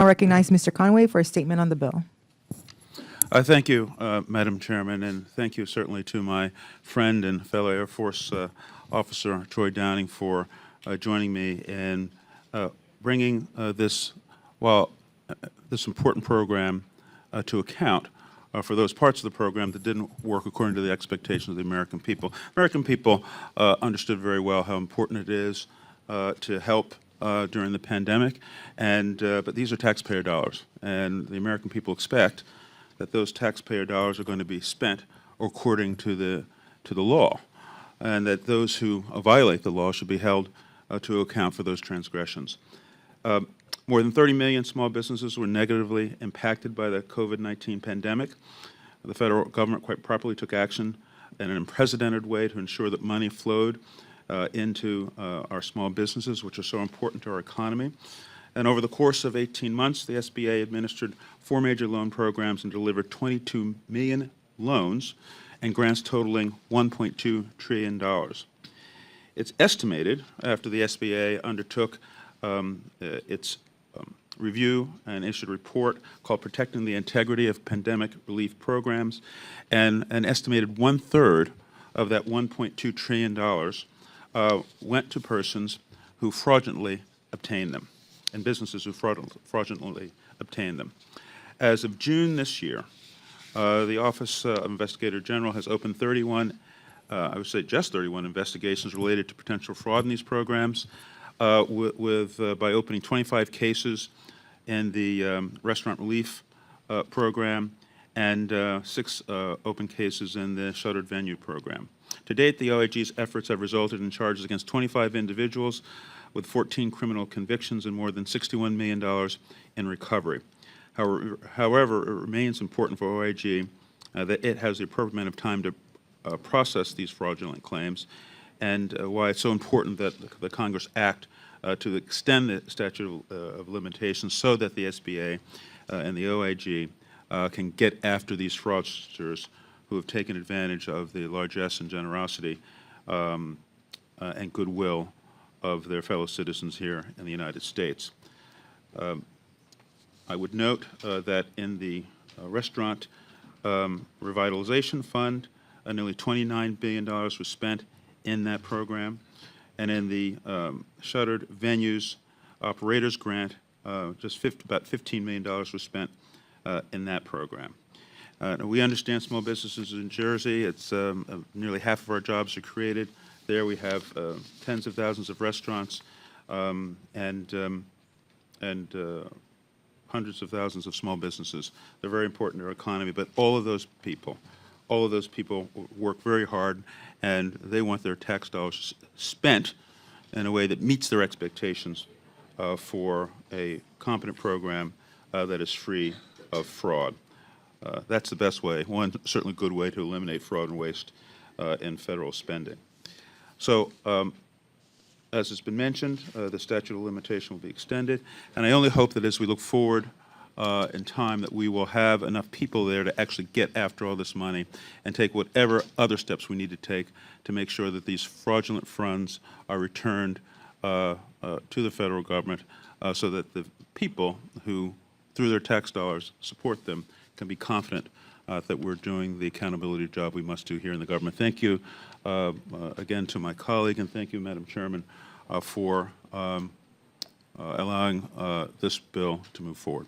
recognize Mr. Conaway for a statement on the bill. Thank you, Madam Chairman, and thank you certainly to my friend and fellow Air Force officer Troy Downing for joining me in bringing this important program to account for those parts of the program that didn't work according to the expectations of the American people. American people understood very well how important it is to help during the pandemic, but these are taxpayer dollars, and the American people expect that those taxpayer dollars are going to be spent according to the law, and that those who violate the law should be held to account for those transgressions. More than 30 million small businesses were negatively impacted by the COVID-19 pandemic. The federal government quite properly took action in an unprecedented way to ensure that money flowed into our small businesses, which are so important to our economy. And over the course of 18 months, the SBA administered 4 major loan programs and delivered 22 million loans and grants totaling $1.2 trillion. It's estimated, after the SBA undertook its review and issued a report called Protecting the Integrity of Pandemic Relief Programs, and an estimated 1/3 of that $1.2 trillion went to persons who fraudulently obtained them, and businesses who fraudulently obtained them. As of June this year, the Office of Investigator General has opened 31, I would say just 31 investigations related to potential fraud in these programs, by opening 25 cases in the Restaurant Relief Program and 6 open cases in the Shuttered Venue Program. To date, the OIG's efforts have resulted in charges against 25 individuals with 14 criminal convictions and more than $61 million in recovery. However, it remains important for OIG that it has the appropriate amount of time to process these fraudulent claims, and why it's so important that the Congress act to extend the statute of limitations so that the SBA and the OIG can get after these fraudsters who have taken advantage of the largesse and generosity and goodwill of their fellow citizens here in the United States. I would note that in the Restaurant Revitalization Fund, nearly $29 billion was spent in that program, and in the Shuttered Venues Operators Grant, about $15 million was spent in that program. We understand small businesses in Jersey. It's nearly half of our jobs are created there. We have tens of thousands of restaurants and hundreds of thousands of small businesses. They're very important to our economy, but all of those people work very hard, and they want their tax dollars spent in a way that meets their expectations for a competent program that is free of fraud. That's the best way, one certainly good way to eliminate fraud and waste in federal spending. So, as has been mentioned, the statute of limitation will be extended, and I only hope that as we look forward in time that we will have enough people there to actually get after all this money and take whatever other steps we need to take to make sure that these fraudulent funds are returned to the federal government so that the people who, through their tax dollars, support them can be confident that we're doing the accountability job we must do here in the government. Thank you again to my colleague, and thank you, Madam Chairman, for allowing this bill to move forward.